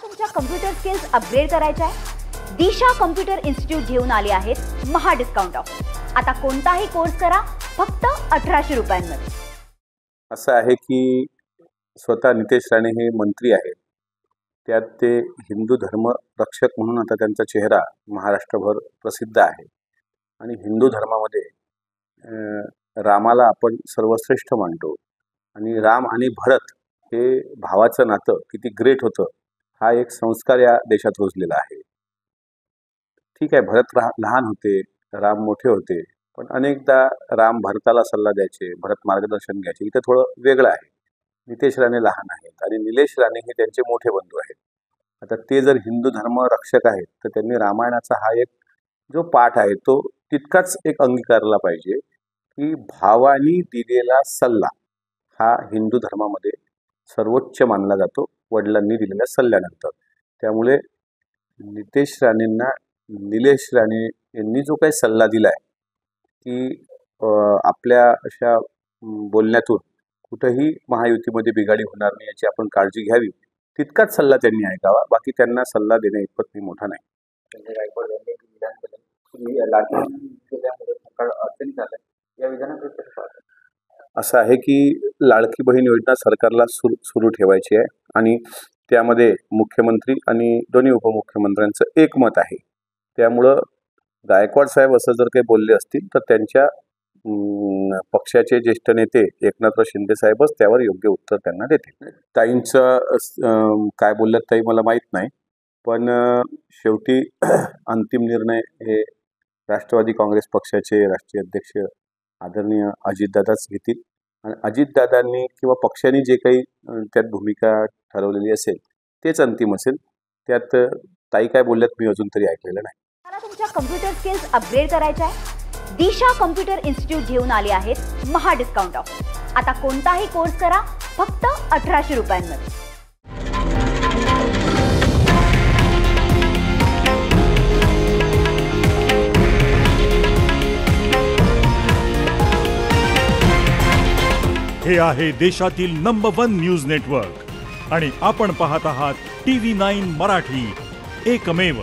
तुमच्या computer skills upgrade करायच्या आहे? दिशा कम्प्युटर इन्स्टिट्यूट घेऊन आले आहेत महा डिस्काउंट ऑफर। आता कोणताही कोर्स करा फक्त 1800 रुपयांमध्ये। असं आहे की स्वतः नितेश राणे हे मंत्री आहेत, त्यात ते हिंदू धर्म रक्षक म्हणून आता त्यांचा चेहरा महाराष्ट्रभर प्रसिद्ध आहे। आणि हिंदू धर्मामध्ये रामाला आपण सर्वश्रेष्ठ मानतो आणि राम आणि भरत हे भावाचं नातं किती ग्रेट होतं हा एक संस्कार या देशात रुजलेला आहे। ठीक आहे, भरत लहान होते, राम मोठे होते, पण अनेकदा राम भरताला सल्ला द्यायचे, भरत मार्गदर्शन घ्यायचे। इथं थोडं वेगळं आहे। नितेश राणे लहान आहेत आणि निलेश राणे हे त्यांचे मोठे बंधू आहेत। आता ते जर हिंदू धर्म रक्षक आहेत तर त्यांनी रामायणाचा हा एक जो पाठ आहे तो तितकाच एक अंगीकारला पाहिजे की भावानी दिलेला सल्ला हा हिंदू धर्मामध्ये सर्वोच्च मानला जातो वडिलांनी दिलेल्या सल्ल्यानंतर। त्यामुळे नितेश राणेंना निलेश राणे यांनी जो काही सल्ला दिला आहे की आपल्या अशा बोलण्यातून कुठेही महायुतीमध्ये बिघाडी होणार नाही याची आपण काळजी घ्यावी, तितकाच सल्ला त्यांनी ऐकावा। बाकी त्यांना सल्ला देणे इतपत मी मोठा नाही। असं आहे की लाडकी बहीण योजना सरकारला सुरू ठेवायची आहे आणि त्यामध्ये मुख्यमंत्री आणि दोन्ही उपमुख्यमंत्र्यांचं एकमत आहे। त्यामुळं गायकवाड साहेब असं जर काही बोलले असतील तर त्यांच्या पक्षाचे ज्येष्ठ नेते एकनाथराव शिंदे साहेबच त्यावर योग्य उत्तर त्यांना देतील। ताईंचं काय बोलल्यात ताई मला माहीत नाही, पण शेवटी अंतिम निर्णय हे राष्ट्रवादी काँग्रेस पक्षाचे राष्ट्रीय अध्यक्ष आदरणीय अजितदादाच घेतील आणि अजितदादांनी किंवा पक्षाने जे काही त्यात भूमिका ठरवलेली असेल तेच अंतिम असेल। त्यात ताई काय बोलल्यात मी अजून तरी ऐकलेलं नाही। मला तुमच्या कम्प्युटर स्किल्स अपग्रेड करायच्या आहे? दिशा कम्प्युटर इन्स्टिट्यूट घेऊन आले आहेत महा डिस्काउंट ऑफर। आता कोणताही कोर्स करा फक्त 1800 रुपयांमध्ये। हे आहे देशातील नंबर 1 न्यूज नेटवर्क आणि आपण पाहत आहात TV9 मराठी, एकमेव।